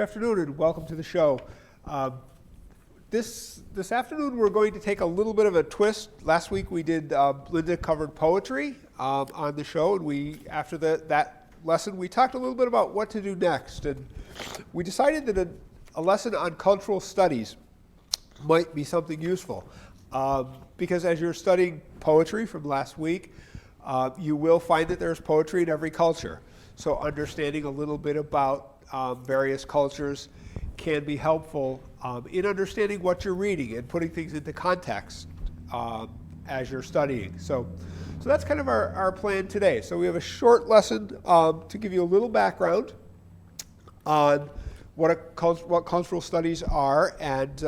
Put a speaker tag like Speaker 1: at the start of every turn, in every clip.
Speaker 1: afternoon and welcome to the show. This afternoon we're going to take a little bit of a twist. Last week we did, Linda covered poetry on the show, and after that lesson we talked a little bit about what to do next. And we decided that a lesson on cultural studies might be something useful. Because as you're studying poetry from last week, you will find that there's poetry in every culture. So understanding a little bit about various cultures can be helpful in understanding what you're reading and putting things into context as you're studying. So that's kind of our plan today. So we have a short lesson to give you a little background on what cultural studies are and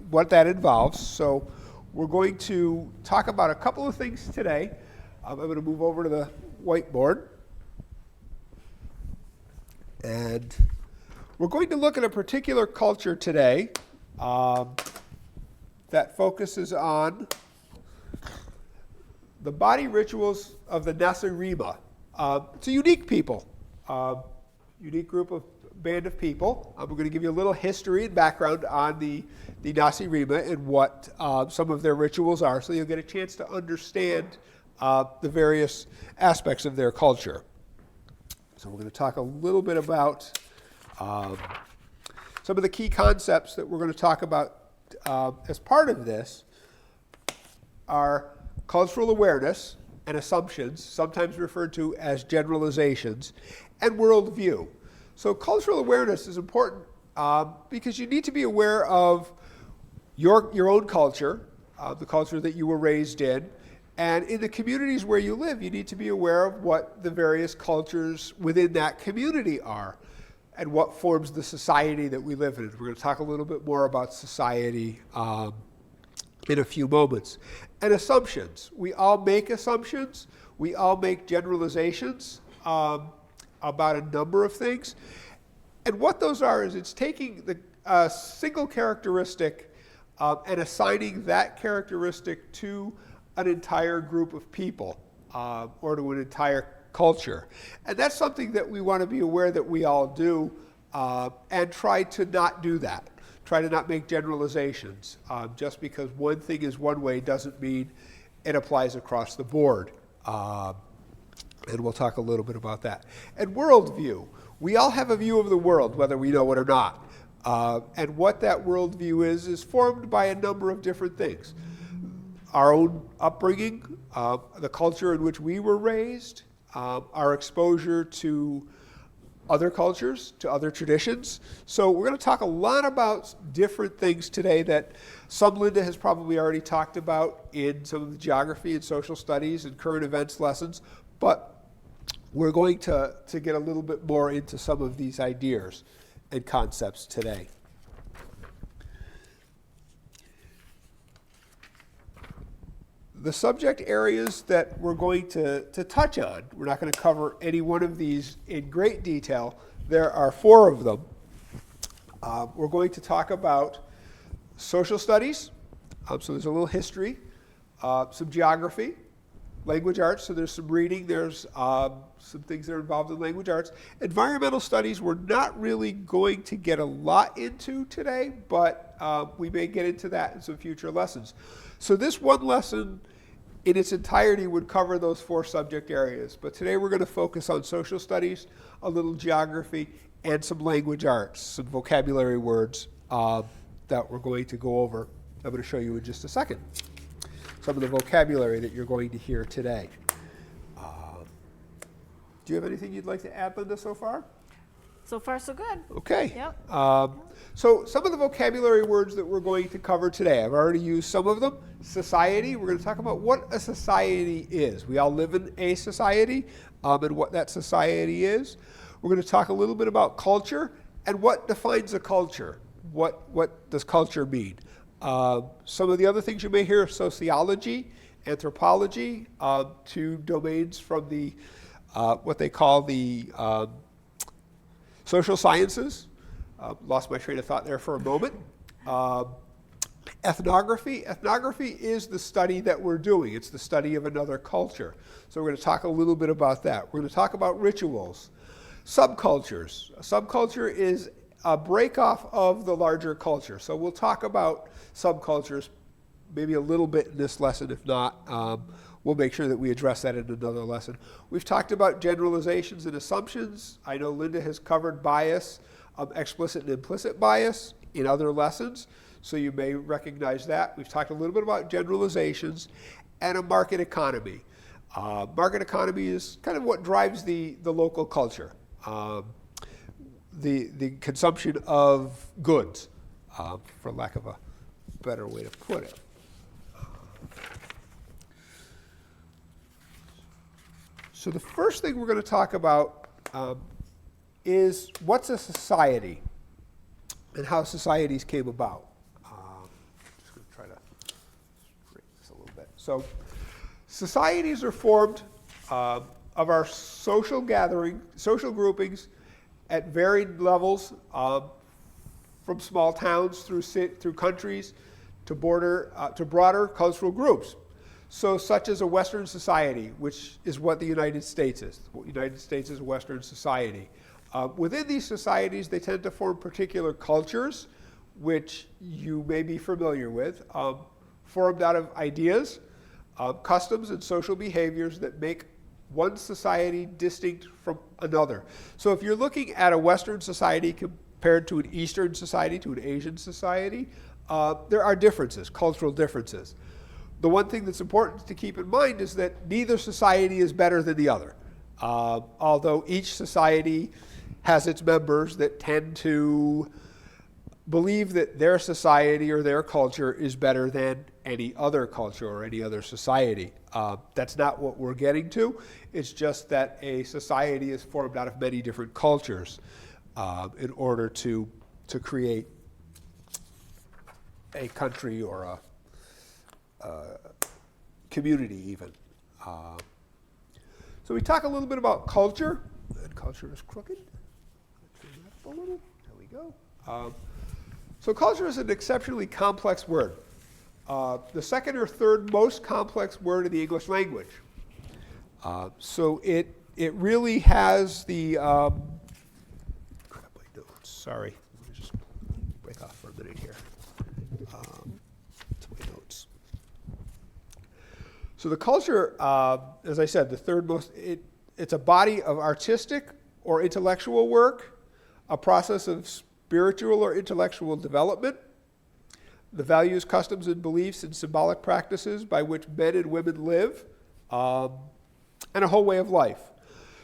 Speaker 1: what that involves. So we're going to talk about a couple of things today. I'm going to move over to the whiteboard. And we're going to look at a particular culture today that focuses on the body rituals of the Nasirima. It's a unique people, unique band of people. We're going to give you a little history and background on the Nasirima and what some of their rituals are, so you'll get a chance to understand the various aspects of their culture. So we're going to talk a little bit about some of the key concepts that we're going to talk about as part of this are cultural awareness and assumptions, sometimes referred to as generalizations, and worldview. So cultural awareness is important because you need to be aware of your own culture, the culture that you were raised in, and in the communities where you live, you need to be aware of what the various cultures within that community are and what forms the society that we live in. We're going to talk a little bit more about society in a few moments. And assumptions. We all make assumptions. We all make generalizations about a number of things. And what those are is it's taking a single characteristic and assigning that characteristic to an entire group of people or to an entire culture. And that's something that we want to be aware that we all do and try to not do that. Try to not make generalizations. Just because one thing is one way doesn't mean it applies across the board. And we'll talk a little bit about that. And worldview. We all have a view of the world, whether we know it or not. And what that worldview is formed by a number of different things. Our own upbringing, the culture in which we were raised, our exposure to other cultures, to other traditions. So we're going to talk a lot about different things today that some Linda has probably already talked about in some of the geography and social studies and current events lessons, but we're going to get a little bit more into some of these ideas and concepts today. The subject areas that we're going to touch on, we're not going to cover any one of these in great detail. There are 4 of them. We're going to talk about social studies, so there's a little history, some geography, language arts, so there's some reading, there's some things that are involved in language arts. Environmental studies we're not really going to get a lot into today, but we may get into that in some future lessons. So this one lesson in its entirety would cover those 4 subject areas. But today we're going to focus on social studies, a little geography, and some language arts, some vocabulary words that we're going to go over. I'm going to show you in just a second some of the vocabulary that you're going to hear today. Do you have anything you'd like to add, Linda, so far?
Speaker 2: So far, so good.
Speaker 1: Okay.
Speaker 2: Yep.
Speaker 1: So some of the vocabulary words that we're going to cover today, I've already used some of them. Society, we're going to talk about what a society is. We all live in a society and what that society is. We're going to talk a little bit about culture and what defines a culture. What does culture mean? Some of the other things you may hear are sociology, anthropology, 2 domains from the what they call the social sciences. Lost my train of thought there for a moment. Ethnography. Ethnography is the study that we're doing. It's the study of another culture. So we're going to talk a little bit about that. We're going to talk about rituals. Subcultures. A subculture is a break-off of the larger culture. So we'll talk about subcultures maybe a little bit in this lesson. If not, we'll make sure that we address that in another lesson. We've talked about generalizations and assumptions. I know Linda has covered bias, explicit and implicit bias in other lessons, so you may recognize that. We've talked a little bit about generalizations and a market economy. Market economy is kind of what drives the local culture, the consumption of goods, for lack of a better way to put it. So the first thing we're going to talk about is what's a society and how societies came about. Just going to try to break this a little bit. So societies are formed of our social groupings at varied levels, from small towns through countries to broader cultural groups. So such as a Western society, which is what the United States is. The United States is a Western society. Within these societies, they tend to form particular cultures, which you may be familiar with, formed out of ideas, customs, and social behaviors that make one society distinct from another. So if you're looking at a Western society compared to an Eastern society, to an Asian society, there are differences, cultural differences. The one thing that's important to keep in mind is that neither society is better than the other. Although each society has its members that tend to believe that their society or their culture is better than any other culture or any other society. That's not what we're getting to. It's just that a society is formed out of many different cultures in order to create a country or a community even. So we talk a little bit about culture. And culture is crooked. Turn that up a little. There we go. So culture is an exceptionally complex word. The second or third most complex word in the English language. So it really has the, grab my notes, sorry. Let me just break off for a minute here. To my notes. So the culture, as I said, the third most, it's a body of artistic or intellectual work, a process of spiritual or intellectual development, the values, customs, and beliefs and symbolic practices by which men and women live, and a whole way of life.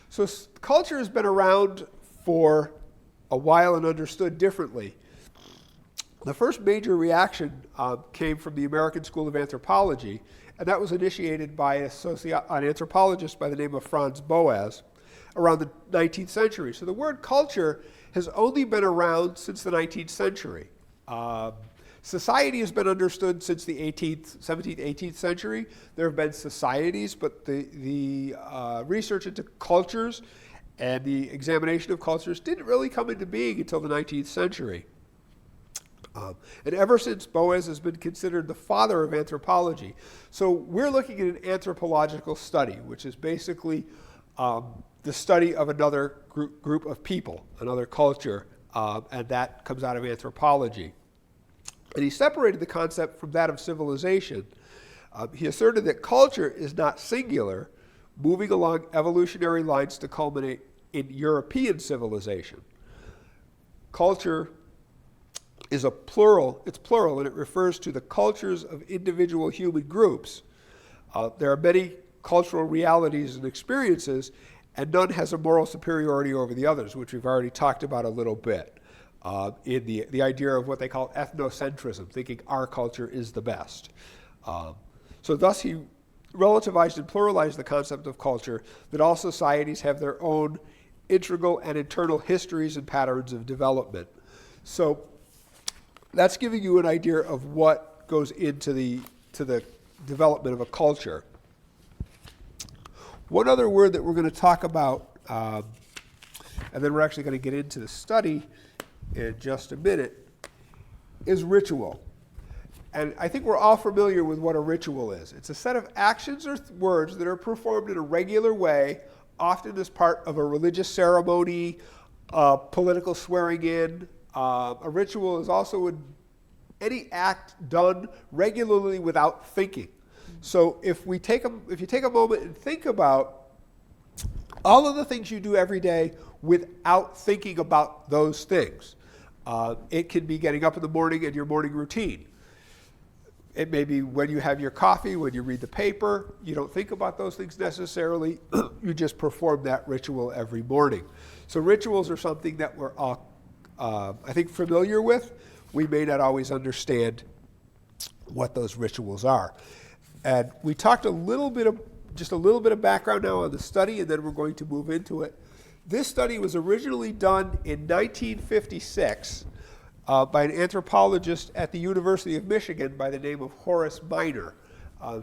Speaker 1: So culture has been around for a while and understood differently. The first major reaction came from the American School of Anthropology, and that was initiated by an anthropologist by the name of Franz Boas around the 19th century. So the word culture has only been around since the 19th century. Society has been understood since the 17th, 18th century. There have been societies, but the research into cultures and the examination of cultures didn't really come into being until the 19th century. And ever since, Boas has been considered the father of anthropology. So we're looking at an anthropological study, which is basically the study of another group of people, another culture, and that comes out of anthropology. And he separated the concept from that of civilization. He asserted that culture is not singular, moving along evolutionary lines to culminate in European civilization. Culture is it's plural, and it refers to the cultures of individual human groups. There are many cultural realities and experiences, and none has a moral superiority over the others, which we've already talked about a little bit. In the idea of what they call ethnocentrism, thinking our culture is the best. So thus he relativized and pluralized the concept of culture, that all societies have their own integral and internal histories and patterns of development. So that's giving you an idea of what goes into the development of a culture. One other word that we're going to talk about, and then we're actually going to get into the study in just a minute, is ritual. And I think we're all familiar with what a ritual is. It's a set of actions or words that are performed in a regular way often as part of a religious ceremony, political swearing in. A ritual is also any act done regularly without thinking. So if you take a moment and think about all of the things you do every day without thinking about those things. It can be getting up in the morning and your morning routine. It may be when you have your coffee, when you read the paper. You don't think about those things necessarily. You just perform that ritual every morning. So rituals are something that we're all, I think, familiar with. We may not always understand what those rituals are. And we talked just a little bit of background now on the study, and then we're going to move into it. This study was originally done in 1956 by an anthropologist at the University of Michigan by the name of Horace Minor.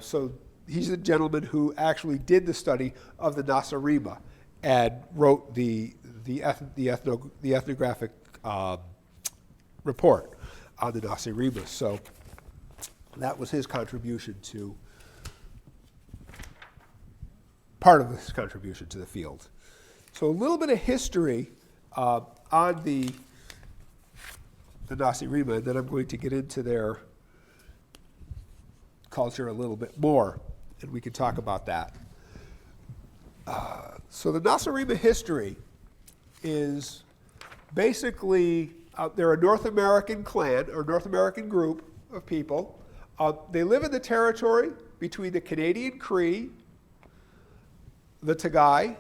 Speaker 1: So he's the gentleman who actually did the study of the Nasirima and wrote the ethnographic report on the Nasirima. So that was his contribution to, part of his contribution to the field. So a little bit of history on the Nasirima, and then I'm going to get into their culture a little bit more, and we can talk about that. So the Nasirima history is basically, they're a North American clan, or North American group of people. They live in the territory between the Canadian Cree, the Tagay,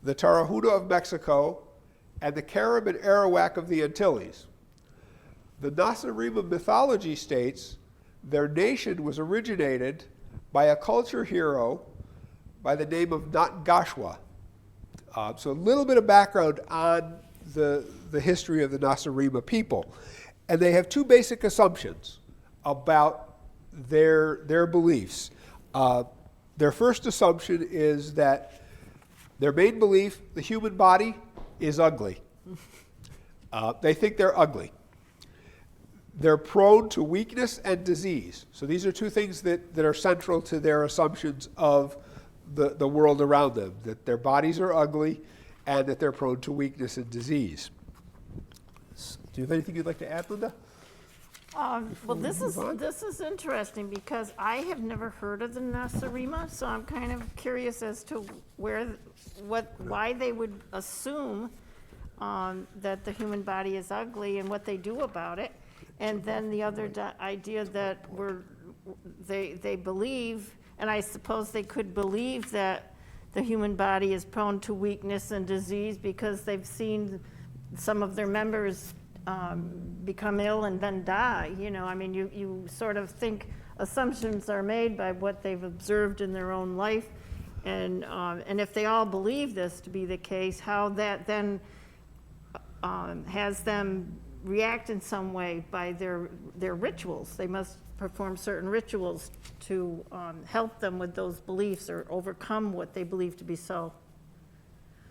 Speaker 1: the Tarahuna of Mexico, and the Carib and Arawak of the Antilles. The Nasirima mythology states their nation was originated by a culture hero by the name of Natgashwa. So a little bit of background on the history of the Nasirima people. And they have two basic assumptions about their beliefs. Their first assumption is that their main belief, the human body, is ugly. They think they're ugly. They're prone to weakness and disease. So these are two things that are central to their assumptions of the world around them, that their bodies are ugly and that they're prone to weakness and disease. Do you have anything you'd like to add, Linda?
Speaker 2: Well, this is interesting because I have never heard of the Nasirima, so I'm kind of curious as to why they would assume that the human body is ugly and what they do about it. And then the other idea that they believe, and I suppose they could believe that the human body is prone to weakness and disease because they've seen some of their members become ill and then die. You know, I mean, you sort of think assumptions are made by what they've observed in their own life, and if they all believe this to be the case, how that then has them react in some way by their rituals. They must perform certain rituals to help them with those beliefs or overcome what they believe to be so.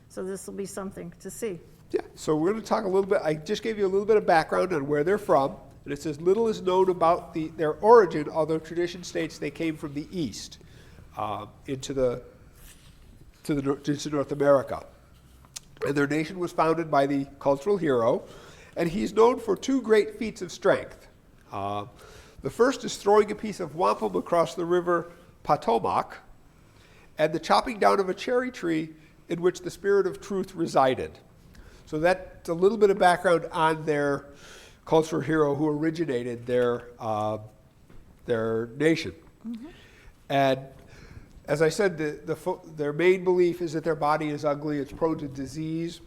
Speaker 2: So this will be something to see.
Speaker 1: Yeah, so we're going to talk a little bit. I just gave you a little bit of background on where they're from, and it says little is known about their origin, although tradition states they came from the east into North America. And their nation was founded by the cultural hero, and he's known for two great feats of strength. The first is throwing a piece of wampum across the river Potomac, and the chopping down of a cherry tree in which the spirit of truth resided. So that's a little bit of background on their cultural hero who originated their nation. Mm-hmm. And as I said, their main belief is that their body is ugly, it's prone to disease,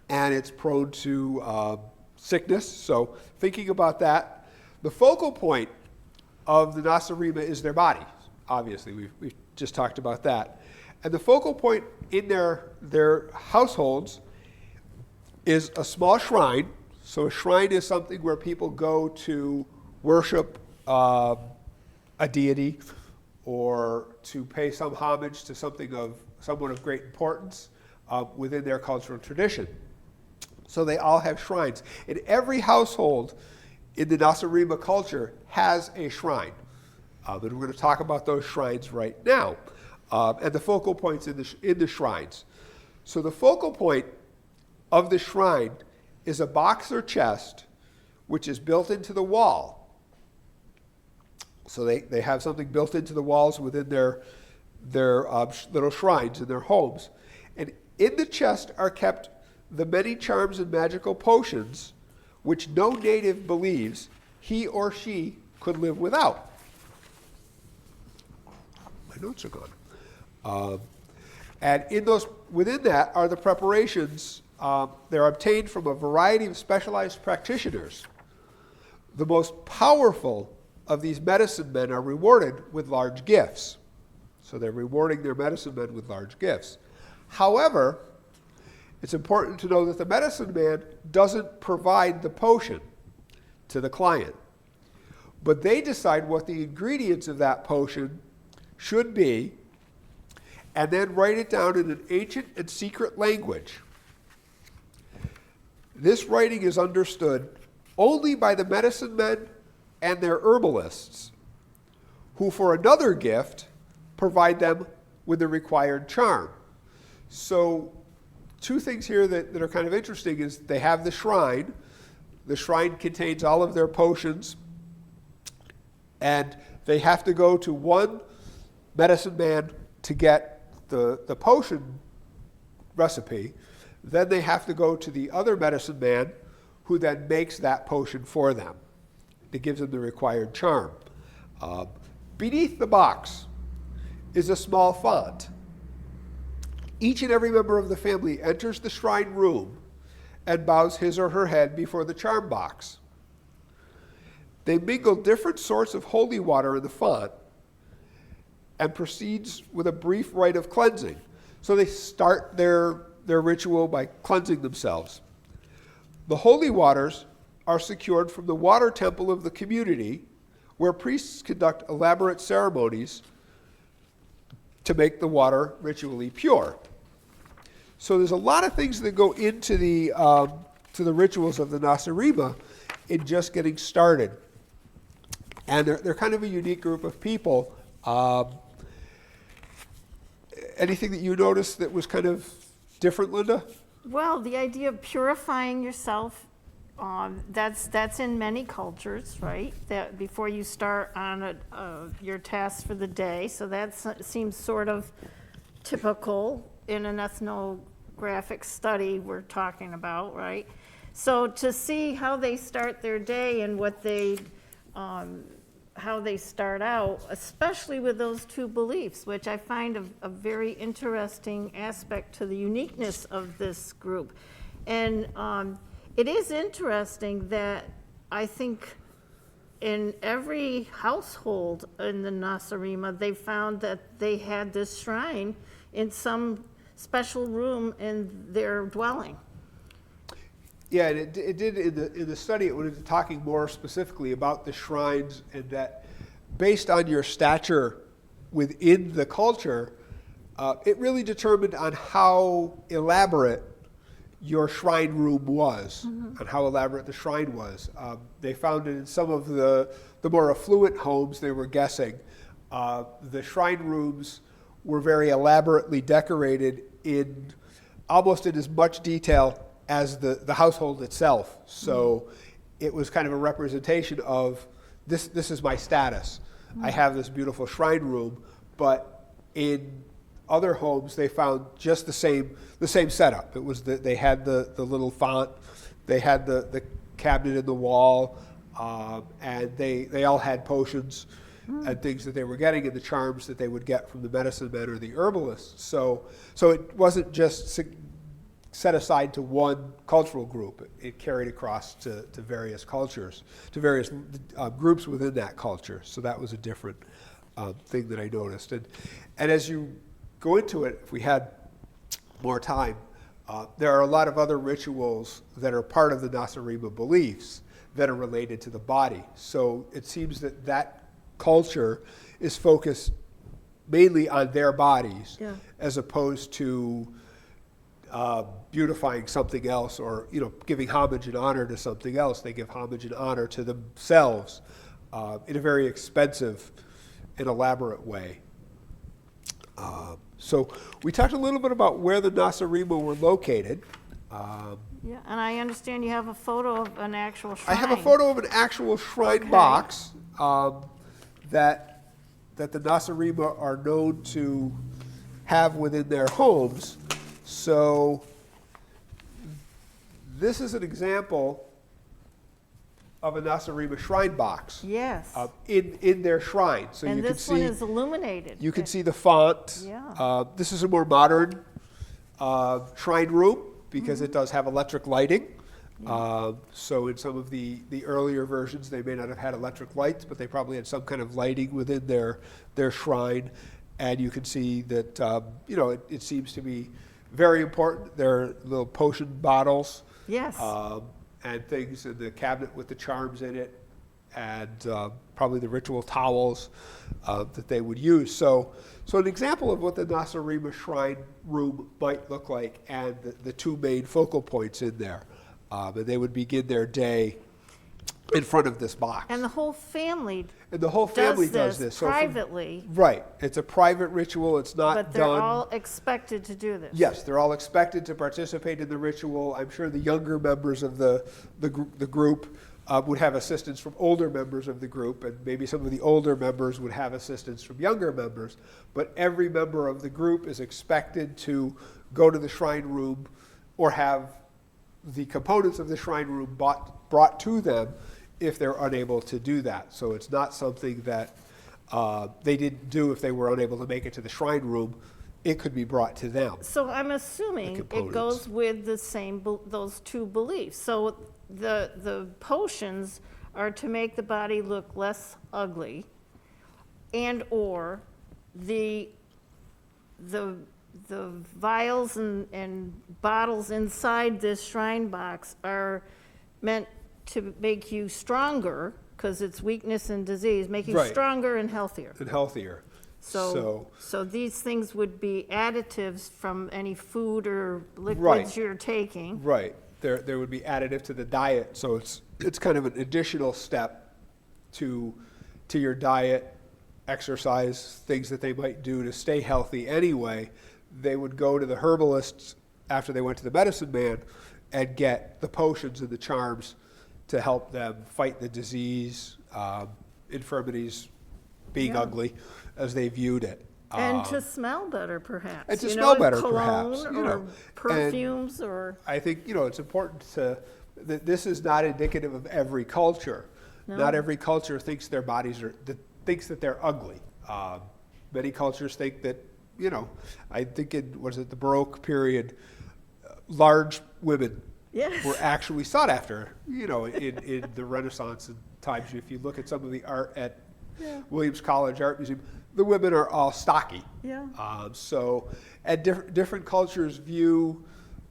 Speaker 1: and it's prone to sickness. So thinking about that, the focal point of the Nasirima is their body. Obviously, we've just talked about that. And the focal point in their households is a small shrine. So a shrine is something where people go to worship a deity or to pay some homage to someone of great importance within their cultural tradition. So they all have shrines. And every household in the Nasirima culture has a shrine. And we're going to talk about those shrines right now. and the focal points in the shrines. So the focal point of the shrine is a box or chest which is built into the wall. So they have something built into the walls within their little shrines in their homes. And in the chest are kept the many charms and magical potions which no native believes he or she could live without. My notes are gone. And within that are the preparations. They're obtained from a variety of specialized practitioners. The most powerful of these medicine men are rewarded with large gifts. So they're rewarding their medicine men with large gifts. However, it's important to know that the medicine man doesn't provide the potion to the client, but they decide what the ingredients of that potion should be and then write it down in an ancient and secret language. This writing is understood only by the medicine men and their herbalists, who for another gift provide them with the required charm. So two things here that are kind of interesting is they have the shrine. The shrine contains all of their potions, and they have to go to one medicine man to get the potion recipe. Then they have to go to the other medicine man who then makes that potion for them. It gives them the required charm. Beneath the box is a small font. Each and every member of the family enters the shrine room and bows his or her head before the charm box. They mingle different sorts of holy water in the font and proceeds with a brief rite of cleansing. So they start their ritual by cleansing themselves. The holy waters are secured from the water temple of the community, where priests conduct elaborate ceremonies to make the water ritually pure. So there's a lot of things that go into the rituals of the Nasirima in just getting started. And they're kind of a unique group of people. Anything that you noticed that was kind of different, Linda?
Speaker 2: Well, the idea of purifying yourself, that's in many cultures, right? That before you start on your task for the day. So that seems sort of typical in an ethnographic study we're talking about, right? So to see how they start their day and what how they start out, especially with those two beliefs, which I find a very interesting aspect to the uniqueness of this group. And it is interesting that I think in every household in the Nasirima, they found that they had this shrine in some special room in their dwelling.
Speaker 1: Yeah, and it did in the study. It was talking more specifically about the shrines, and that based on your stature within the culture, it really determined on how elaborate your shrine room was, and how elaborate the shrine was. They found it in some of the more affluent homes. They were guessing the shrine rooms were very elaborately decorated in almost in as much detail as the household itself. So it was kind of a representation of this is my status. I have this beautiful shrine room, but in other homes they found just the same setup. It was they had the little font, they had the cabinet in the wall, and they all had potions and things that they were getting, and the charms that they would get from the medicine men or the herbalists. So it wasn't just set aside to one cultural group. It carried across to various cultures, to various groups within that culture. So that was a different thing that I noticed. And as you go into it, if we had more time, there are a lot of other rituals that are part of the Nasirima beliefs that are related to the body. So it seems that culture is focused mainly on their bodies, as opposed to beautifying something else, or giving homage and honor to something else. They give homage and honor to themselves in a very expensive and elaborate way. So we talked a little bit about where the Nasirima were located.
Speaker 2: Yeah, and I understand you have a photo of an actual
Speaker 1: I
Speaker 2: shrine.
Speaker 1: have a photo of an actual shrine
Speaker 2: Okay.
Speaker 1: box that the Nasirima are known to have within their homes. So this is an example of a Nasirima shrine box.
Speaker 2: Yes.
Speaker 1: In their shrine. So
Speaker 2: And
Speaker 1: you can
Speaker 2: this one
Speaker 1: see
Speaker 2: is illuminated.
Speaker 1: you can see the font.
Speaker 2: Yeah.
Speaker 1: This is a more modern shrine room because it does have electric lighting. So in some of the earlier versions, they may not have had electric lights, but they probably had some kind of lighting within their shrine. And you can see that it seems to be very important. There are little potion bottles.
Speaker 2: Yes.
Speaker 1: And things in the cabinet with the charms in it, and probably the ritual towels that they would use. So an example of what the Nasirima shrine room might look like, and the two main focal points in there. And they would begin their day in front of this box.
Speaker 2: And the whole family
Speaker 1: does this
Speaker 2: So privately.
Speaker 1: Right. It's a private ritual. It's not
Speaker 2: But they're
Speaker 1: done.
Speaker 2: all expected to do this.
Speaker 1: Yes, they're all expected to participate in the ritual. I'm sure the younger members of the group would have assistance from older members of the group, and maybe some of the older members would have assistance from younger members. But every member of the group is expected to go to the shrine room or have the components of the shrine room brought to them if they're unable to do that. So it's not something that they didn't do if they were unable to make it to the shrine room. It could be brought to them.
Speaker 2: So I'm assuming it
Speaker 1: components.
Speaker 2: goes with the same, those two beliefs. So the potions are to make the body look less ugly, and or the vials and bottles inside this shrine box are meant to make you stronger, because it's weakness and disease, make you
Speaker 1: Right.
Speaker 2: stronger and healthier.
Speaker 1: And healthier.
Speaker 2: So these things would be additives from any food or liquids
Speaker 1: Right.
Speaker 2: you're taking.
Speaker 1: Right. There would be additive to the diet, so it's kind of an additional step to your diet, exercise, things that they might do to stay healthy anyway. They would go to the herbalists after they went to the medicine man and get the potions and the charms to help them fight the disease, infirmities, being
Speaker 2: Yeah.
Speaker 1: ugly, as they viewed it.
Speaker 2: And to smell better, perhaps.
Speaker 1: and to
Speaker 2: you
Speaker 1: smell
Speaker 2: know,
Speaker 1: better,
Speaker 2: cologne
Speaker 1: perhaps, you
Speaker 2: or
Speaker 1: know.
Speaker 2: perfumes or.
Speaker 1: I think, it's important that this is not indicative of every culture.
Speaker 2: No.
Speaker 1: Not every culture thinks their bodies thinks that they're ugly. Many cultures think that, I think the Baroque period, large women
Speaker 2: Yes.
Speaker 1: were actually sought after, in the Renaissance and times. If you look at some of the art at Williams College Art Museum, the women are all stocky.
Speaker 2: Yeah.
Speaker 1: So, and different cultures view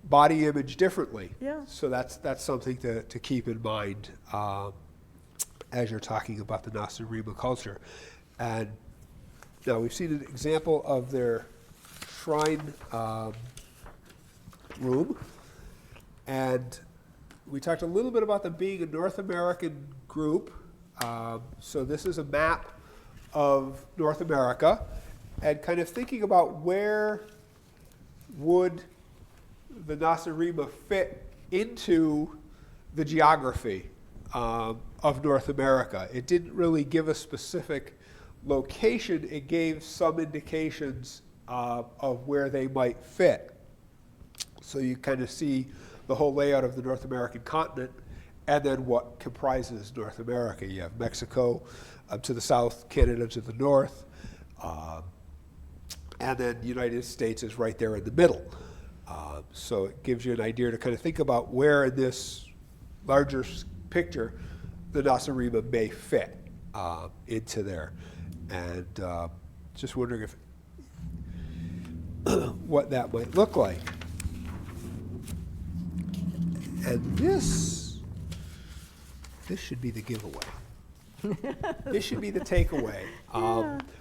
Speaker 1: body image differently.
Speaker 2: Yeah.
Speaker 1: So that's something to keep in mind as you're talking about the Nasirima culture. And now we've seen an example of their shrine room, and we talked a little bit about them being a North American group. So this is a map of North America, and kind of thinking about where would the Nasirima fit into the geography of North America. It didn't really give a specific location. It gave some indications of where they might fit. So you kind of see the whole layout of the North American continent, and then what comprises North America. You have Mexico to the south, Canada to the north, and then the United States is right there in the middle. So it gives you an idea to kind of think about where in this larger picture the Nasirima may fit into there. And just wondering if what that might look like. And this should be the giveaway. This should be the takeaway.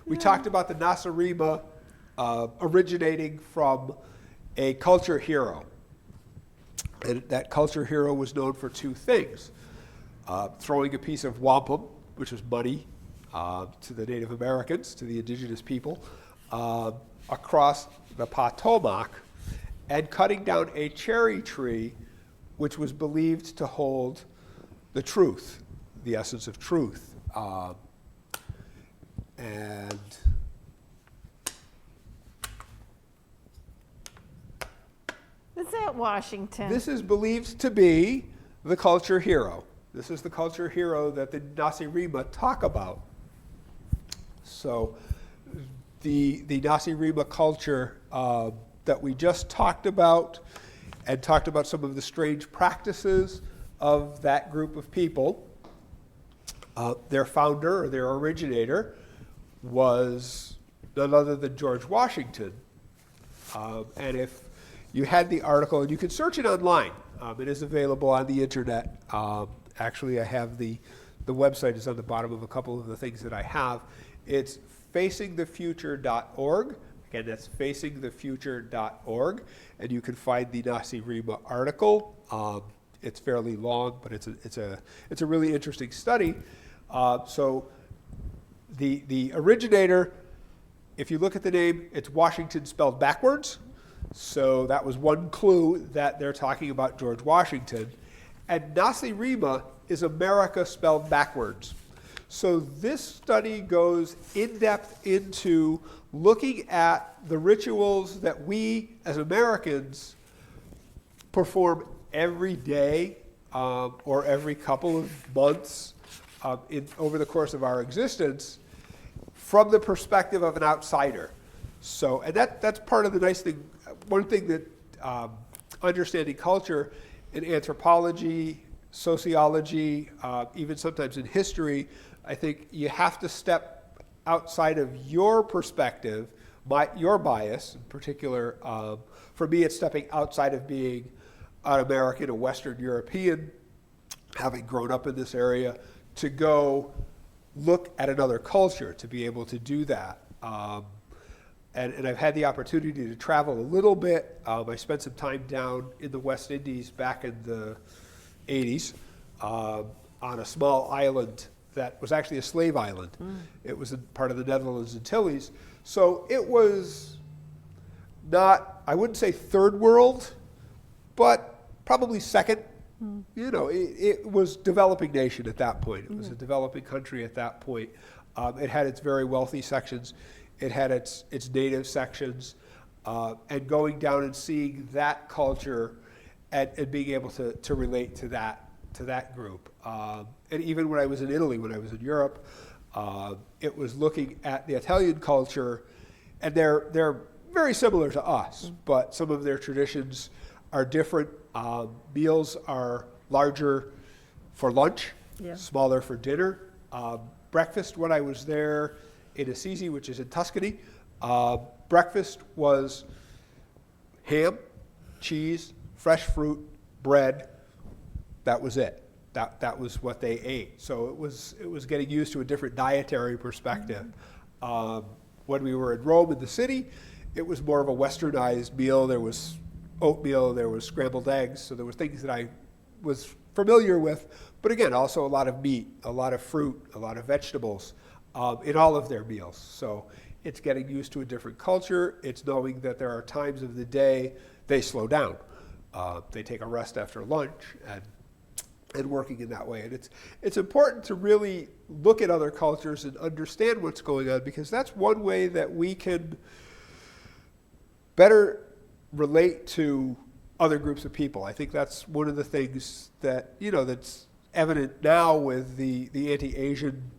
Speaker 1: We talked about the Nasirima originating from a culture hero. And that culture hero was known for two things. Throwing a piece of wampum, which was money, to the Native Americans, to the indigenous people, across the Potomac and cutting down a cherry tree which was believed to hold the truth, the essence of truth. And
Speaker 2: Is that Washington?
Speaker 1: this is believed to be the culture hero. This is the culture hero that the Nasirima talk about. So the Nasirima culture that we just talked about, and talked about some of the strange practices of that group of people, their founder or their originator was none other than George Washington. And if you had the article, and you can search it online, it is available on the internet. Actually, I have the website is on the bottom of a couple of the things that I have. It's facingthefuture.org. Again, that's facingthefuture.org, and you can find the Nasirima article. It's fairly long, but it's a really interesting study. So the originator, if you look at the name, it's Washington spelled backwards. So that was one clue that they're talking about George Washington. And Nasirima is America spelled backwards. So this study goes in depth into looking at the rituals that we as Americans perform every day or every couple of months over the course of our existence from the perspective of an outsider. So, and that's part of the nice thing. One thing that understanding culture in anthropology, sociology, even sometimes in history, I think you have to step outside of your perspective, your bias in particular. For me, it's stepping outside of being an American, a Western European, having grown up in this area, to go look at another culture, to be able to do that. And I've had the opportunity to travel a little bit. I spent some time down in the West Indies back in the 80s on a small island that was actually a slave island. It was part of the Netherlands Antilles. So it was not, I wouldn't say third world, but probably second. You know, it was developing nation at that point. It was a developing country at that point. It had its very wealthy sections. It had its native sections. And going down and seeing that culture and being able to relate to that group. And even when I was in Italy, when I was in Europe, it was looking at the Italian culture, and they're very similar to us, but some of their traditions are different. Meals are larger for lunch, smaller for dinner. Breakfast, when I was there in Assisi, which is in Tuscany, breakfast was ham, cheese, fresh fruit, bread. That was it. That was what they ate. So it was getting used to a different dietary perspective. When we were in Rome in the city, it was more of a westernized meal. There was oatmeal, there was scrambled eggs, so there were things that I was familiar with, but again, also a lot of meat, a lot of fruit, a lot of vegetables in all of their meals. So it's getting used to a different culture. It's knowing that there are times of the day they slow down. They take a rest after lunch and working in that way. And it's important to really look at other cultures and understand what's going on, because that's one way that we can better relate to other groups of people. I think that's one of the things that, that's evident now with the anti-Asian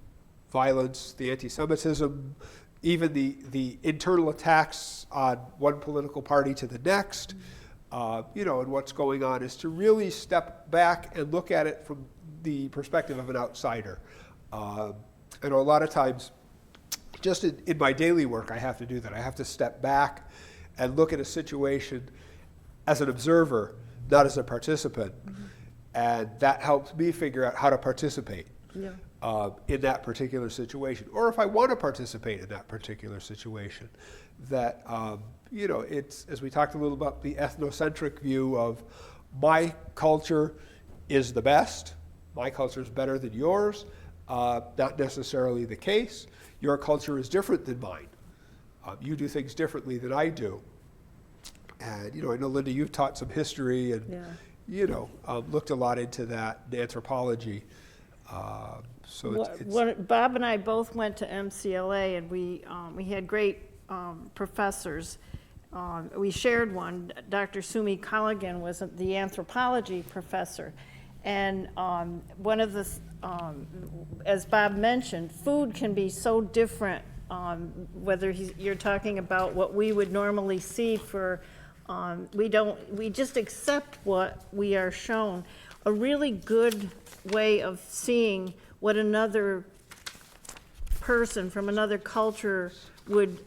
Speaker 1: violence, the anti-Semitism, even the internal attacks on one political party to the next, and what's going on, is to really step back and look at it from the perspective of an outsider. I know a lot of times, just in my daily work, I have to do that. I have to step back and look at a situation as an observer, not as a participant. And that helps me figure out how to participate in that particular situation. Or if I want to participate in that particular situation, that, it's, as we talked a little about the ethnocentric view of my culture is the best, my culture is better than yours, not necessarily the case. Your culture is different than mine. You do things differently than I do. And, I know, Linda, you've taught some history and, looked a lot into that, in anthropology.
Speaker 2: Bob and I both went to MCLA, and we had great professors. We shared one. Dr. Sumi Colligan was the anthropology professor. And one of the, as Bob mentioned, food can be so different, whether you're talking about what we would normally see for, we just accept what we are shown. A really good way of seeing what another person from another culture would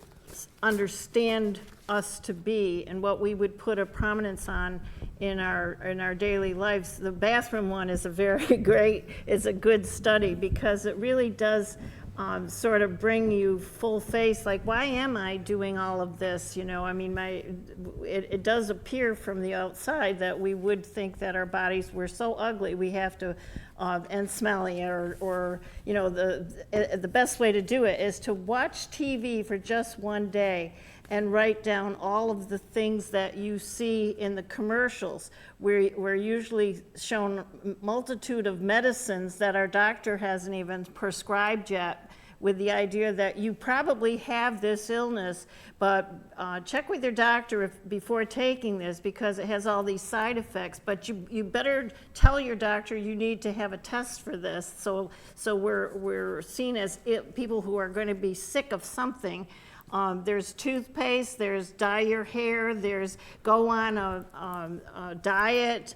Speaker 2: understand us to be and what we would put a prominence on in our daily lives. The bathroom one is a good study, because it really does sort of bring you full face, like, why am I doing all of this? I mean, it does appear from the outside that we would think that our bodies were so ugly we have to, and smelly, or the best way to do it is to watch TV for just one day and write down all of the things that you see in the commercials. We're usually shown a multitude of medicines that our doctor hasn't even prescribed yet, with the idea that you probably have this illness, but check with your doctor before taking this, because it has all these side effects. But you better tell your doctor you need to have a test for this. So we're seen as people who are going to be sick of something. There's toothpaste, there's dye your hair, there's go on a diet,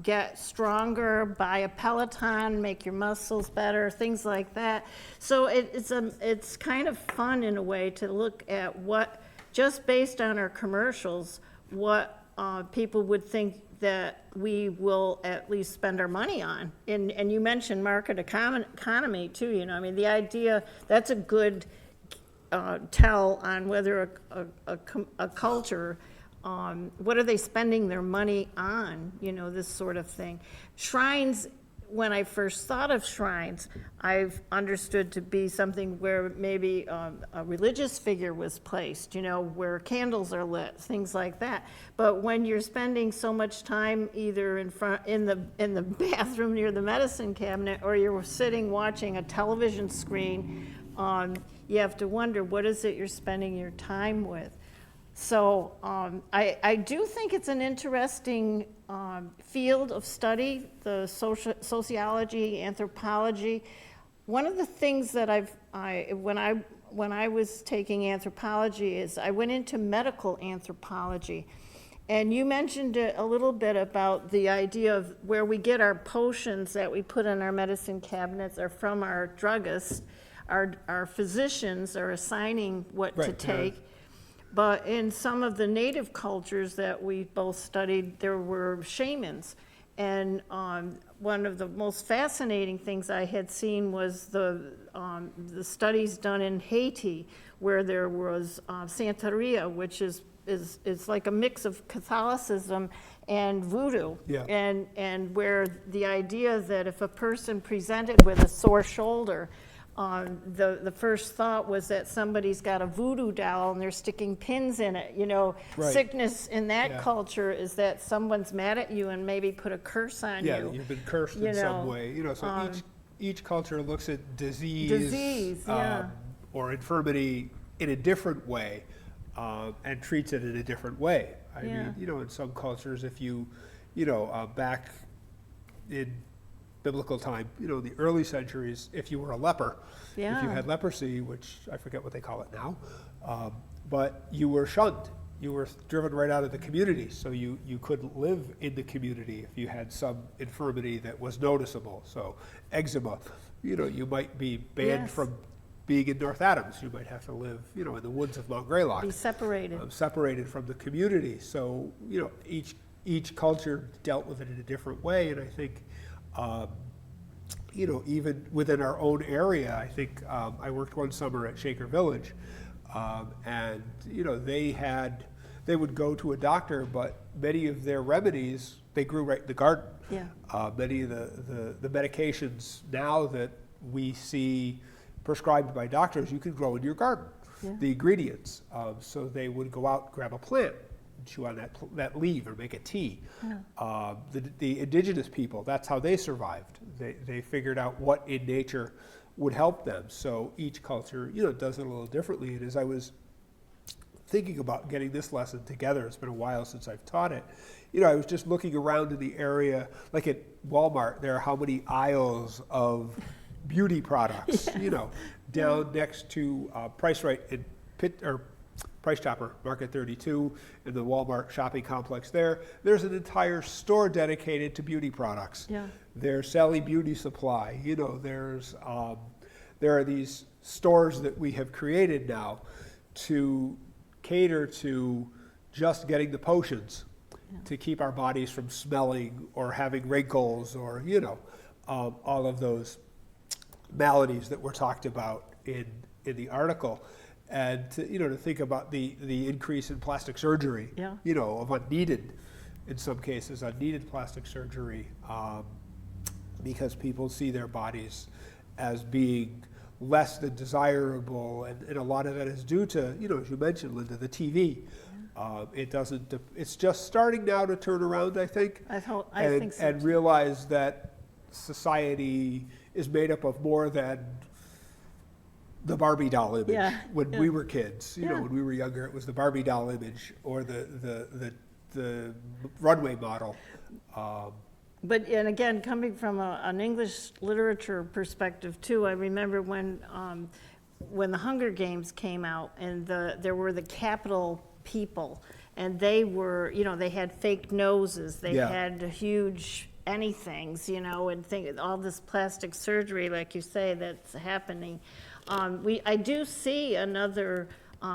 Speaker 2: get stronger, buy a Peloton, make your muscles better, things like that. So it's kind of fun in a way to look at what, just based on our commercials, what people would think that we will at least spend our money on. And you mentioned market economy too, I mean, the idea, that's a good tell on whether a culture, what are they spending their money on, this sort of thing. Shrines, when I first thought of shrines, I've understood to be something where maybe a religious figure was placed, where candles are lit, things like that. But when you're spending so much time either in the bathroom near the medicine cabinet, or you're sitting watching a television screen, you have to wonder, what is it you're spending your time with? So I do think it's an interesting field of study, the sociology, anthropology. One of the things that when I was taking anthropology is I went into medical anthropology. And you mentioned a little bit about the idea of where we get our potions that we put in our medicine cabinets are from our druggists. Our physicians are assigning what to take. But in some of the native cultures that we both studied, there were shamans. And one of the most fascinating things I had seen was the studies done in Haiti, where there was Santeria, which is like a mix of Catholicism and voodoo.
Speaker 1: Yeah.
Speaker 2: And where the idea that if a person presented with a sore shoulder, the first thought was that somebody's got a voodoo doll and they're sticking pins in it.
Speaker 1: Right.
Speaker 2: Sickness in that culture is that someone's mad at you and maybe put a curse on you.
Speaker 1: Yeah, you've been cursed in some way. So each culture looks at disease, or infirmity in a different way, and treats it in a different way. I mean, in some cultures, if back in biblical time, the early centuries, if you were a leper, if you had leprosy, which I forget what they call it now, but you were shunned. You were driven right out of the community, so you couldn't live in the community if you had some infirmity that was noticeable. So eczema, you might be banned from being in North Adams. You might have to live, in the woods of Mount Greylock.
Speaker 2: Be separated.
Speaker 1: Separated from the community. So, each culture dealt with it in a different way, and I think even within our own area, I think I worked one summer at Shaker Village, and they would go to a doctor, but many of their remedies they grew right in the garden.
Speaker 2: Yeah.
Speaker 1: Many of the medications now that we see prescribed by doctors, you can grow in your garden. the ingredients. So they would go out, grab a plant, chew on that leaf or make a tea. The indigenous people, that's how they survived. They figured out what in nature would help them. So each culture, does it a little differently. And as I was thinking about getting this lesson together, it's been a while since I've taught it, I was just looking around in the area, like at Walmart, there are how many aisles of beauty products, down next to Price Right and Price Chopper, Market 32, in the Walmart shopping complex there. There's an entire store dedicated to beauty products. There's Sally Beauty Supply. There are these stores that we have created now to cater to just getting the potions to keep our bodies from smelling or having wrinkles or, all of those maladies that were talked about in the article. And to think about the increase in plastic surgery, of unneeded, in some cases, unneeded plastic surgery, because people see their bodies as being less than desirable, and a lot of that is due to, as you mentioned, Linda, the TV. It's just starting now to turn around, I think. I think so. And realize that society is made up of more than the Barbie doll image. When we were kids, when we were younger, it was the Barbie doll image or the runway model.
Speaker 2: And again, coming from an English literature perspective too, I remember when the Hunger Games came out, and there were the capital people, and they were, they had fake noses, they had huge anythings, and all this plastic surgery, like you say, that's happening. I do see another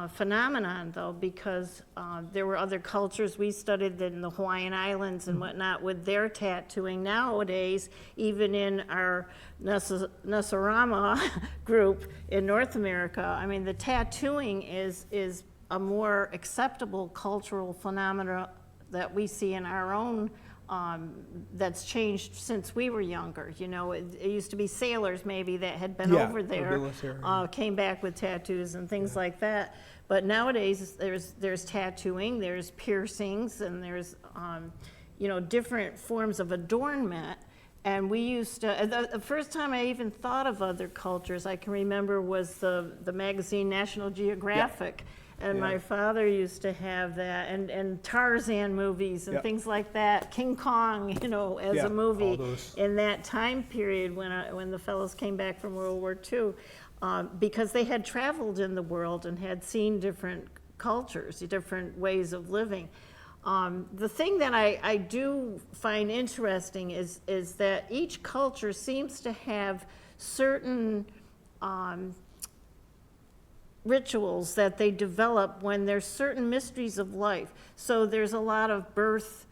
Speaker 2: phenomenon, though, because there were other cultures. We studied in the Hawaiian Islands and whatnot with their tattooing. Nowadays, even in our Nasirima group in North America, the tattooing is a more acceptable cultural phenomena that we see in our own that's changed since we were younger. It used to be sailors maybe that had been over there, came back with tattoos and things like that. But nowadays there's tattooing, there's piercings, and there's different forms of adornment. And we used to, the first time I even thought of other cultures, I can remember, was the magazine National Geographic. And my father used to have that, and Tarzan movies and things like that. King Kong, as a movie in that time period when the fellows came back from World War II, because they had traveled in the world and had seen different cultures, different ways of living. The thing that I do find interesting is that each culture seems to have certain rituals that they develop when there's certain mysteries of life. So there's a lot of birth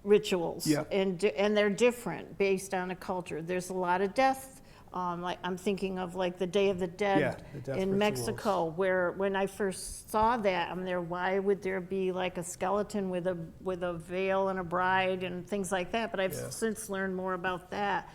Speaker 2: rituals, and they're different based on a culture. There's a lot of death. Like I'm thinking of like the Day of the Dead in Mexico, where when I first saw that, I'm there. Why would there be like a skeleton with a veil and a bride and things like that? But I've since learned more about that.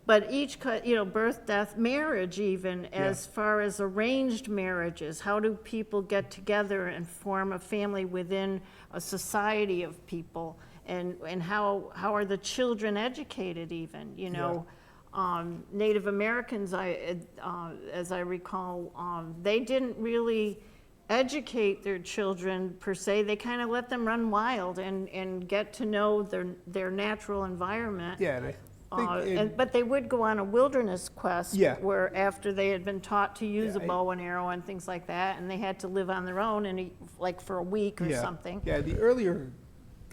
Speaker 2: But each, birth, death, marriage, even as far as arranged marriages, how do people get together and form a family within a society of people, and how are the children educated even? Native Americans, as I recall, they didn't really educate their children per se. They kind of let them run wild and get to know their natural environment. But they would go on a wilderness quest where after they had been taught to use a bow and arrow and things like that, and they had to live on their own and like for a week or something.
Speaker 1: The earlier,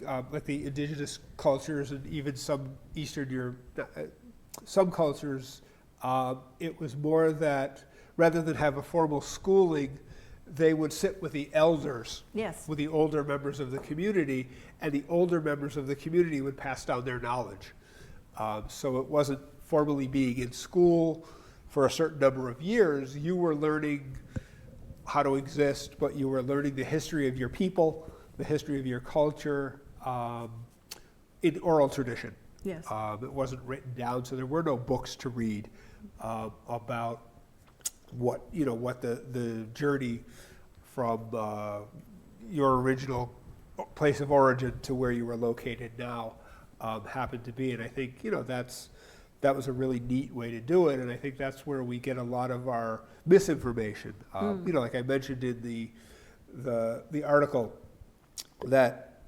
Speaker 1: like the indigenous cultures and even some Eastern Europe, some cultures, it was more that rather than have a formal schooling, they would sit with the elders, with the older members of the community, and the older members of the community would pass down their knowledge. So it wasn't formally being in school for a certain number of years. You were learning how to exist, but you were learning the history of your people, the history of your culture, in oral tradition. It wasn't written down, so there were no books to read about what the journey from your original place of origin to where you were located now happened to be. And I think that was a really neat way to do it. And I think that's where we get a lot of our misinformation. Like I mentioned in the article, that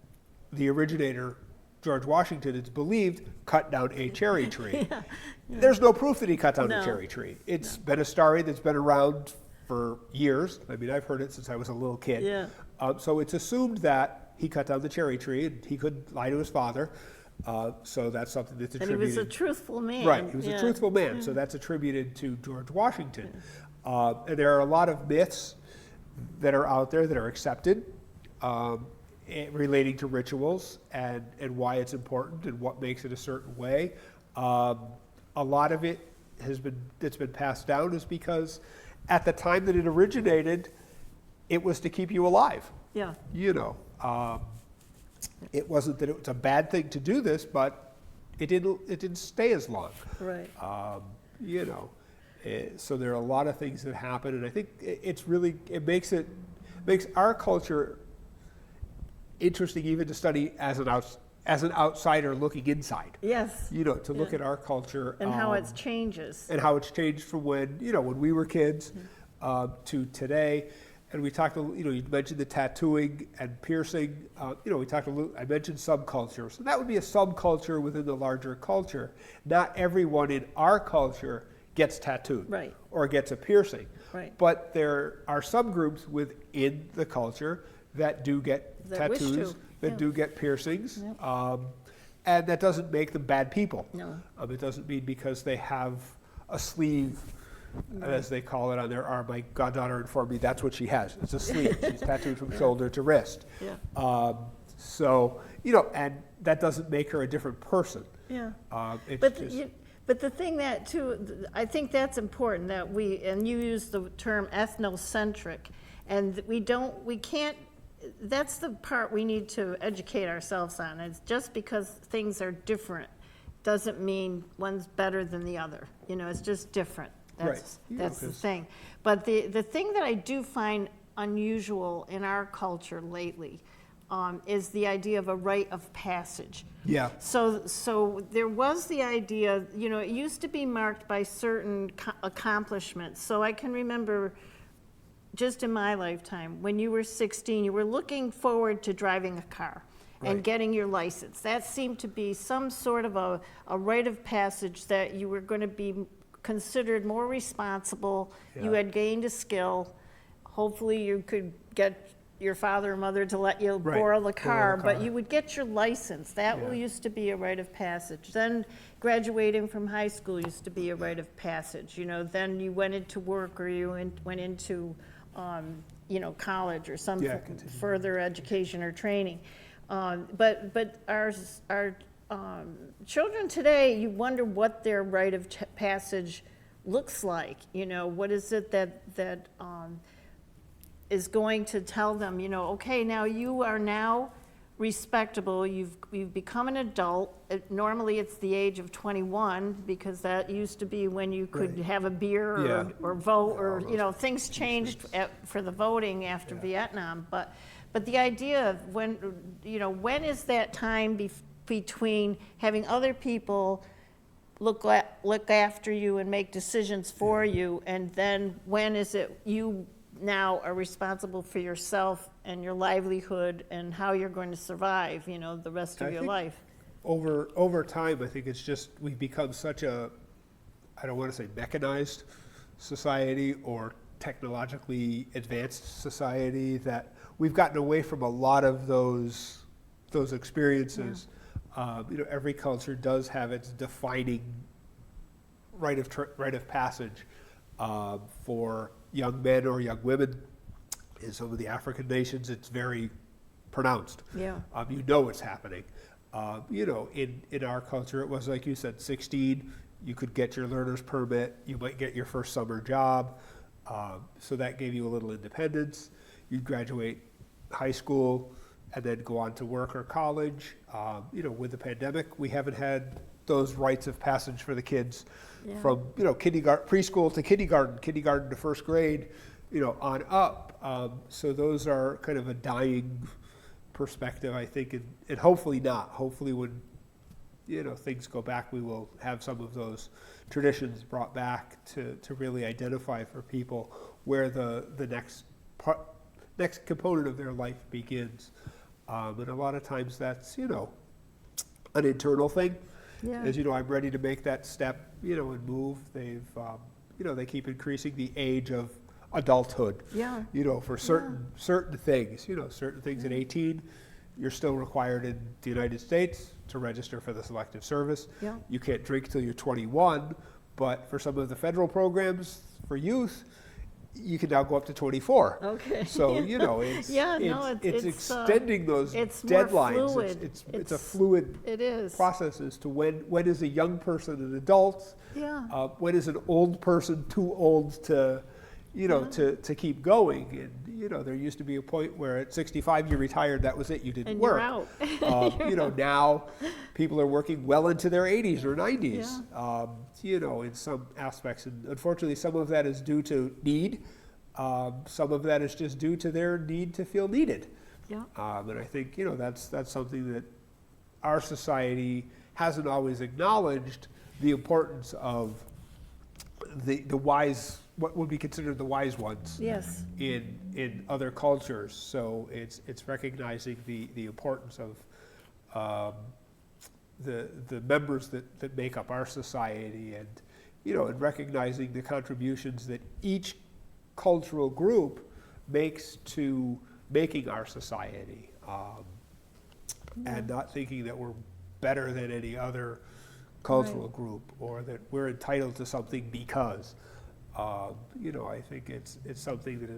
Speaker 1: the originator, George Washington, it's believed, cut down a cherry tree. Yeah. There's no proof that he cut down a cherry tree. It's been a story that's been around for years. I mean, I've heard it since I was a little kid. Yeah. So it's assumed that he cut down the cherry tree and he could lie to his father. So that's something that's attributed.
Speaker 2: And he was a truthful man.
Speaker 1: Right, he was a truthful man. So that's attributed to George Washington. And there are a lot of myths that are out there that are accepted relating to rituals and why it's important and what makes it a certain way. A lot of it that's been passed down is because at the time that it originated, it was to keep you alive.
Speaker 2: Yeah.
Speaker 1: It wasn't that it was a bad thing to do this, but it didn't stay as long.
Speaker 2: Right.
Speaker 1: So there are a lot of things that happen, and I think it makes our culture interesting even to study as an outsider looking inside.
Speaker 2: Yes.
Speaker 1: To look at our culture
Speaker 2: and how it changes.
Speaker 1: And how it's changed from when we were kids to today. And we talked, you mentioned the tattooing and piercing. We talked a little. I mentioned subculture, so that would be a subculture within the larger culture. Not everyone in our culture gets tattooed,
Speaker 2: right,
Speaker 1: or gets a piercing,
Speaker 2: right.
Speaker 1: But there are some groups within the culture that do get tattoos, that do get piercings, and that doesn't make them bad people.
Speaker 2: No,
Speaker 1: it doesn't mean because they have a sleeve, as they call it on their arm. My goddaughter informed me that's what she has. It's a sleeve. She's tattooed from shoulder to wrist. Yeah. So and that doesn't make her a different person. Yeah.
Speaker 2: But the thing that too, I think that's important that and you use the term ethnocentric, and we can't. That's the part we need to educate ourselves on. It's just because things are different doesn't mean one's better than the other. It's just different. That's the thing. But the thing that I do find unusual in our culture lately is the idea of a rite of passage. Yeah. So there was the idea, it used to be marked by certain accomplishments. So I can remember just in my lifetime, when you were 16, you were looking forward to driving a car. Right. And getting your license. That seemed to be some sort of a rite of passage that you were going to be considered more responsible. Yeah. You had gained a skill. Hopefully you could get your father or mother to let you borrow the car, but you would get your license. That used to be a rite of passage. Then graduating from high school used to be a rite of passage. Then you went into work or you went into college or some further education or training. But our children today, you wonder what their rite of passage looks like. What is it that is going to tell them, okay, now you are now respectable, you've become an adult. Normally it's the age of 21, because that used to be when you could have a beer or vote, or things changed for the voting after Vietnam. But the idea of when is that time between having other people look after you and make decisions for you, and then when is it you now are responsible for yourself and your livelihood and how you're going to survive, the rest of your life?
Speaker 1: Over time, I think it's just we've become such a, I don't want to say mechanized society or technologically advanced society, that we've gotten away from a lot of those experiences. Yeah. Every culture does have its defining rite of passage for young men or young women. In some of the African nations, it's very pronounced. Yeah. It's happening. In our culture, it was like you said, 16, you could get your learner's permit, you might get your first summer job. So that gave you a little independence. You'd graduate high school and then go on to work or college. With the pandemic, we haven't had those rites of passage for the kids
Speaker 2: Yeah.
Speaker 1: from, preschool to kindergarten to first grade, on up. So those are kind of a dying perspective, I think, and hopefully not. Hopefully when, things go back, we will have some of those traditions brought back to really identify for people where the next component of their life begins. And a lot of times that's, an internal thing.
Speaker 2: Yeah.
Speaker 1: As I'm ready to make that step, and move. They've, they keep increasing the age of adulthood.
Speaker 2: Yeah.
Speaker 1: For certain things. Certain things at 18, you're still required in the United States to register for the Selective Service.
Speaker 2: Yeah.
Speaker 1: You can't drink till you're 21, but for some of the federal programs for youth, you can now go up to 24.
Speaker 2: Okay.
Speaker 1: So, it's,
Speaker 2: Yeah, no,
Speaker 1: it's extending those
Speaker 2: it's more
Speaker 1: deadlines.
Speaker 2: fluid.
Speaker 1: It's a fluid
Speaker 2: It is.
Speaker 1: process as to when is a young person an adult?
Speaker 2: Yeah.
Speaker 1: When is an old person too old to, to keep going? And, there used to be a point where at 65 you retired, that was it, you didn't
Speaker 2: And
Speaker 1: work.
Speaker 2: you're out.
Speaker 1: Now people are working well into their 80s or 90s, in some aspects. And unfortunately, some of that is due to need. Some of that is just due to their need to feel needed.
Speaker 2: Yeah.
Speaker 1: And I think, that's something that our society hasn't always acknowledged, the importance of the wise, what would be considered the wise ones.
Speaker 2: Yes.
Speaker 1: In other cultures. So it's recognizing the importance of the members that make up our society, and and recognizing the contributions that each cultural group makes to making our society, and not thinking that we're better than any other cultural group, or that we're entitled to something because. I think it's something that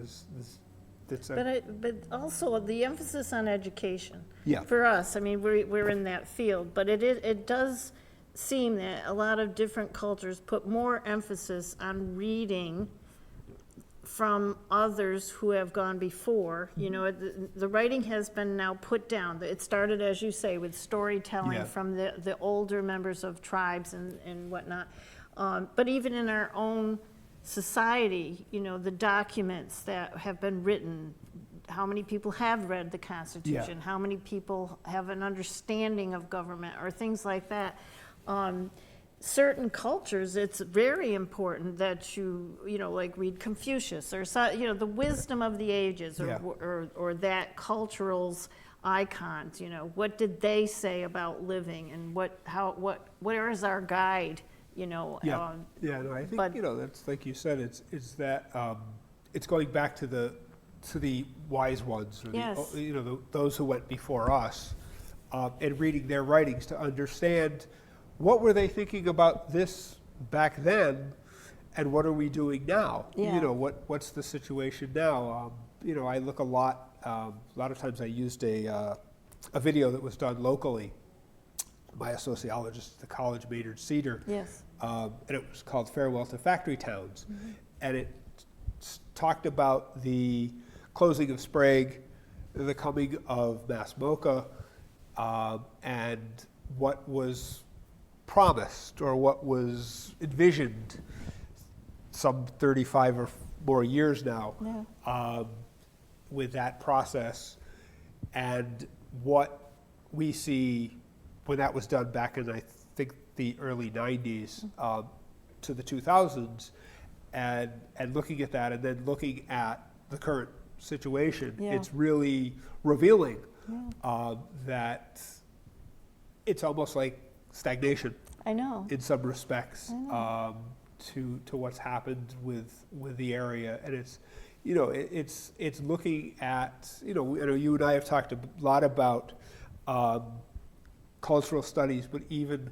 Speaker 1: that's
Speaker 2: But also the emphasis on education.
Speaker 1: Yeah.
Speaker 2: For us, I mean, we're in that field, but it does seem that a lot of different cultures put more emphasis on reading from others who have gone before. The writing has been now put down. It started, as you say, with storytelling from the older members of tribes and whatnot. But even in our own society, the documents that have been written, how many people have read the Constitution, how many people have an understanding of government, or things like that. Certain cultures, it's very important that you like read Confucius, or the wisdom of the ages, or that cultural's icons. What did they say about living, and where is our guide?
Speaker 1: No, I think that's like you said. It's that it's going back to the wise ones, or those who went before us, and reading their writings to understand what were they thinking about this back then, and what are we doing now? What's the situation now? I look a lot of times I used a video that was done locally by a sociologist at the college, Maynard Cedar.
Speaker 2: Yes.
Speaker 1: And it was called Farewell to Factory Towns. Mm-hmm. And it talked about the closing of Sprague, the coming of Mass Mocha, and what was promised or what was envisioned some 35 or more years now with that process, and what we see when that was done back in, I think, the early 90s to the 2000s, and looking at that, and then looking at the current situation, it's really revealing that it's almost like stagnation.
Speaker 2: I know.
Speaker 1: In some respects, to what's happened with the area, and it's it's looking at I know you and I have talked a lot about cultural studies, but even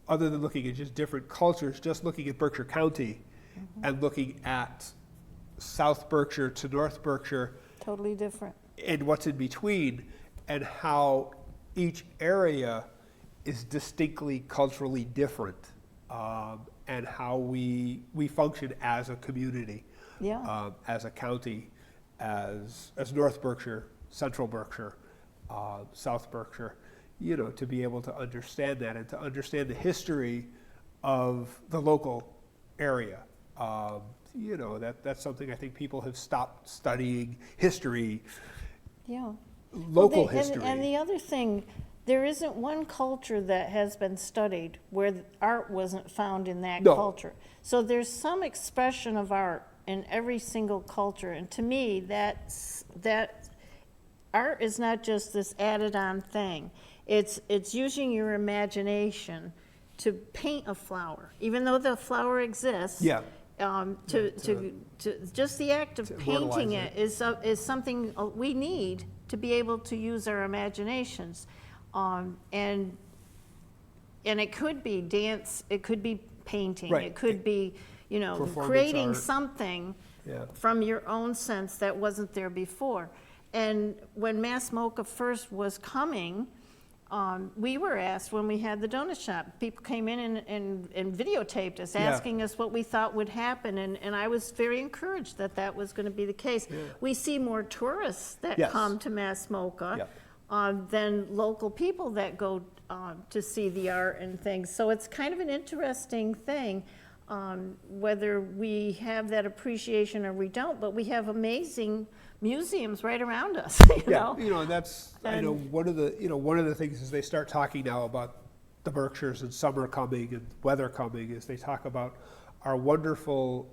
Speaker 1: other than looking at just different cultures, just looking at Berkshire County and looking at South Berkshire to North Berkshire,
Speaker 2: totally different,
Speaker 1: and what's in between, and how each area is distinctly culturally different, and how we function as a community, as a county, as North Berkshire, Central Berkshire, South Berkshire, to be able to understand that and to understand the history of the local area. That's something I think people have stopped studying history,
Speaker 2: Yeah.
Speaker 1: local
Speaker 2: Well,
Speaker 1: history.
Speaker 2: And the other thing, there isn't one culture that has been studied where the art wasn't found in that
Speaker 1: No.
Speaker 2: culture. So there's some expression of art in every single culture. And to me, that art is not just this added on thing. It's using your imagination to paint a flower, even though the flower exists.
Speaker 1: Yeah.
Speaker 2: To just the act of
Speaker 1: to
Speaker 2: painting
Speaker 1: immortalize
Speaker 2: it is something we need to be able to use our imaginations. And it could be dance, it could be painting,
Speaker 1: Right.
Speaker 2: it could be,
Speaker 1: Performance
Speaker 2: creating
Speaker 1: art.
Speaker 2: something
Speaker 1: Yeah.
Speaker 2: from your own sense that wasn't there before. And when Mass Mocha first was coming, we were asked when we had the donut shop, people came in and videotaped us,
Speaker 1: Yeah.
Speaker 2: asking us what we thought would happen, and I was very encouraged that that was going to be the case.
Speaker 1: Yeah.
Speaker 2: We see more tourists that
Speaker 1: Yes.
Speaker 2: come to Mass Mocha
Speaker 1: Yeah.
Speaker 2: than local people that go to see the art and things. So it's kind of an interesting thing, whether we have that appreciation or we don't, but we have amazing museums right around us, you know?
Speaker 1: And that's one of the things is they start talking now about the Berkshires and summer coming and weather coming, is they talk about our wonderful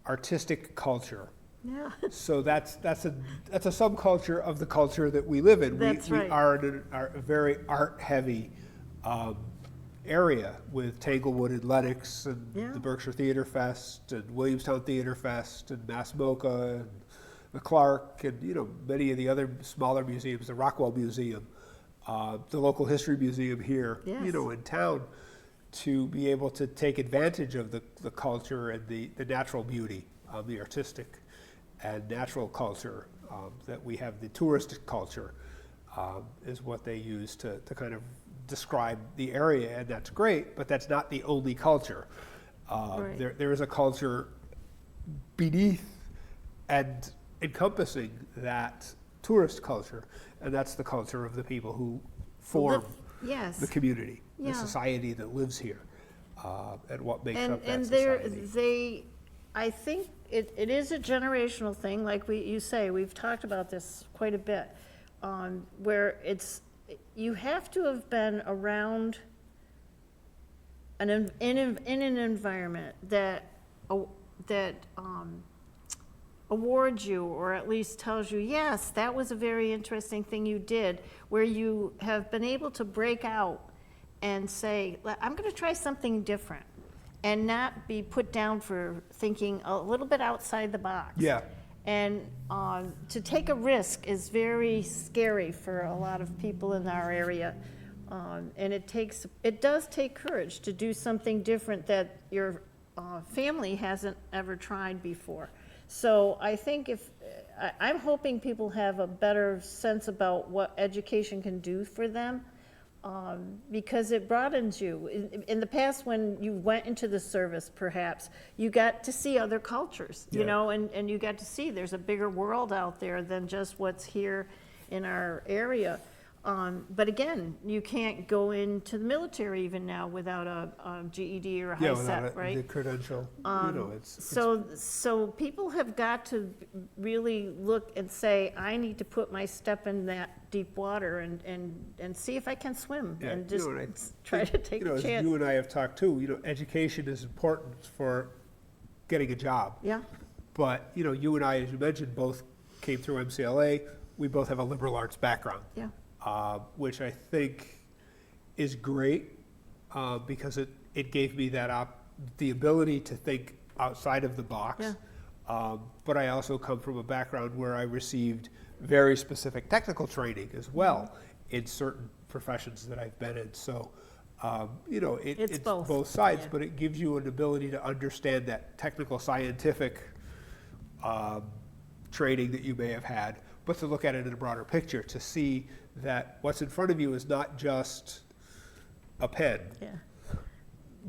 Speaker 1: artistic culture.
Speaker 2: Yeah.
Speaker 1: So that's a subculture of the culture that we live in.
Speaker 2: That's
Speaker 1: we
Speaker 2: right.
Speaker 1: are in a very art heavy area with Tanglewood and Lenox and
Speaker 2: Yeah.
Speaker 1: the Berkshire Theater Fest and Williamstown Theater Fest and Mass Mocha and the Clark and many of the other smaller museums, the Rockwell Museum, the local history museum here,
Speaker 2: Yes.
Speaker 1: in town, to be able to take advantage of the culture and the natural beauty, the artistic and natural culture that we have. The touristic culture is what they use to kind of describe the area, and that's great, but that's not the only culture.
Speaker 2: Right.
Speaker 1: There is a culture beneath and encompassing that tourist culture, and that's the culture of the people who form
Speaker 2: Yes.
Speaker 1: the community,
Speaker 2: Yeah.
Speaker 1: the society that lives here, and what makes up that
Speaker 2: And
Speaker 1: society.
Speaker 2: I think it is a generational thing, like you say, we've talked about this quite a bit, where you have to have been around in an environment that awards you, or at least tells you, yes, that was a very interesting thing you did, where you have been able to break out and say, I'm going to try something different, and not be put down for thinking a little bit outside the box.
Speaker 1: Yeah.
Speaker 2: And to take a risk is very scary for a lot of people in our area. And it does take courage to do something different that your family hasn't ever tried before. So I think I'm hoping people have a better sense about what education can do for them, because it broadens you. In the past, when you went into the service, perhaps, you got to see other cultures,
Speaker 1: Yeah.
Speaker 2: and you got to see there's a bigger world out there than just what's here in our area. But again, you can't go into the military even now without a GED or a high set, right?
Speaker 1: The credential, it's
Speaker 2: So people have got to really look and say, I need to put my step in that deep water and see if I can swim,
Speaker 1: Yeah,
Speaker 2: and just
Speaker 1: and I
Speaker 2: try to take a
Speaker 1: as
Speaker 2: chance.
Speaker 1: you and I have talked too, education is important for getting a job.
Speaker 2: Yeah,
Speaker 1: But, you and I, as you mentioned, both came through MCLA. We both have a liberal arts background.
Speaker 2: yeah,
Speaker 1: Which I think is great, because it gave me the ability to think outside of the box.
Speaker 2: Yeah.
Speaker 1: But I also come from a background where I received very specific technical training as well in certain professions that I've been in. So, it's both sides,
Speaker 2: yeah.
Speaker 1: but it gives you an ability to understand that technical scientific training that you may have had, but to look at it in a broader picture, to see that what's in front of you is not just a pen,
Speaker 2: yeah,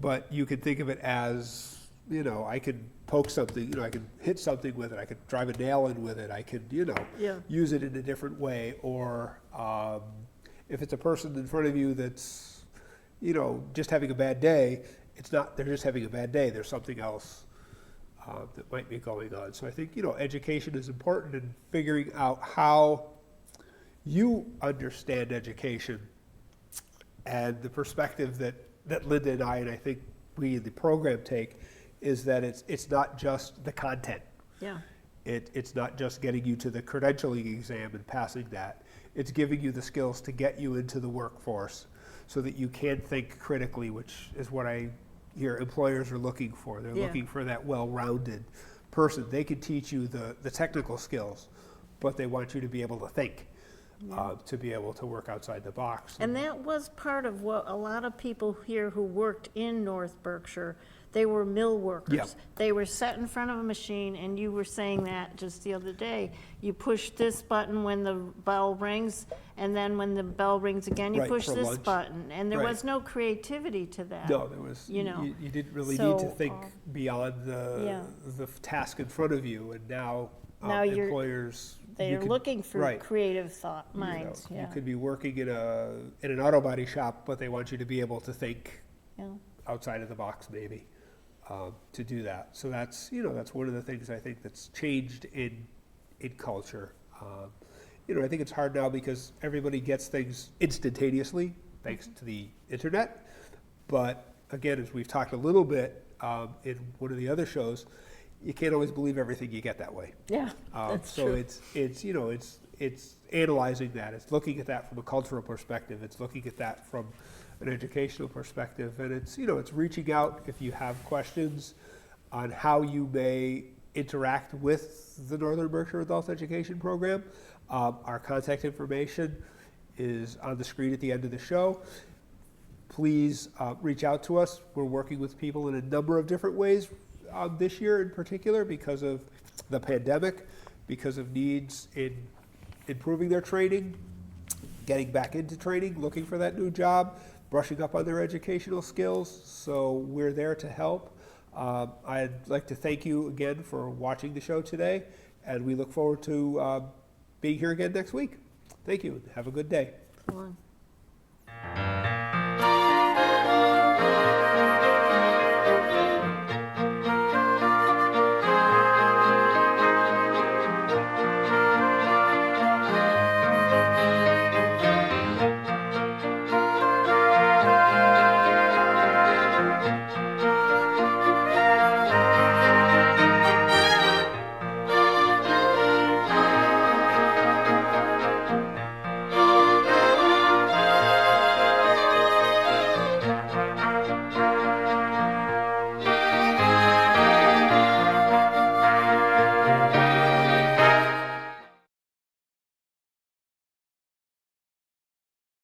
Speaker 1: but you can think of it as you know, I could poke something, you know, I could hit something with it, I could drive a nail in with it, I could, you know,
Speaker 2: Yeah.
Speaker 1: use it in a different way. Or if it's a person in front of you that's, you know, just having a bad day, it's not, they're just having a bad day, there's something else that might be going on. So I think, you know, education is important in figuring out how you understand education, and the perspective that Linda and I think we in the program take is that it's not just the content.
Speaker 2: Yeah.
Speaker 1: It's not just getting you to the credentialing exam and passing that. It's giving you the skills to get you into the workforce so that you can think critically, which is what I hear employers are looking for. They're
Speaker 2: Yeah.
Speaker 1: looking for that well-rounded person. They can teach you the technical skills, but they want you to be able to think, to be able to work outside the box.
Speaker 2: And that was part of what a lot of people here who worked in North Berkshire, they were mill workers.
Speaker 1: Yep.
Speaker 2: They were set in front of a machine, and you were saying that just the other day. You push this button when the bell rings, and then when the bell rings again, you
Speaker 1: Right,
Speaker 2: push
Speaker 1: for
Speaker 2: this
Speaker 1: lunch.
Speaker 2: button. And there
Speaker 1: Right.
Speaker 2: was no creativity to that.
Speaker 1: No, there was,
Speaker 2: You know,
Speaker 1: you didn't really need to
Speaker 2: so,
Speaker 1: think beyond
Speaker 2: yeah.
Speaker 1: the task in front of you, and now
Speaker 2: Now you're-
Speaker 1: employers.
Speaker 2: They're
Speaker 1: you could-
Speaker 2: looking for
Speaker 1: right,
Speaker 2: creative thought
Speaker 1: you know,
Speaker 2: minds,
Speaker 1: You
Speaker 2: yeah.
Speaker 1: could be working in an auto body shop, but they want you to be able to think
Speaker 2: Yeah.
Speaker 1: outside of the box maybe, to do that. So that's, you know, that's one of the things I think that's changed in culture. You know, I think it's hard now because everybody gets things instantaneously, thanks to the internet. But again, as we've talked a little bit in one of the other shows, you can't always believe everything you get that way.
Speaker 2: Yeah, that's
Speaker 1: So
Speaker 2: true.
Speaker 1: it's you know, it's analyzing that. It's looking at that from a cultural perspective. It's looking at that from an educational perspective. And it's, you know, it's reaching out if you have questions on how you may interact with the Northern Berkshire Adult Education Program. Our contact information is on the screen at the end of the show. Please reach out to us. We're working with people in a number of different ways this year in particular because of the pandemic, because of needs in improving their training, getting back into training, looking for that new job, brushing up on their educational skills. So we're there to help. I'd like to thank you again for watching the show today, and we look forward to being here again next week. Thank you. Have a good day.
Speaker 2: Come on.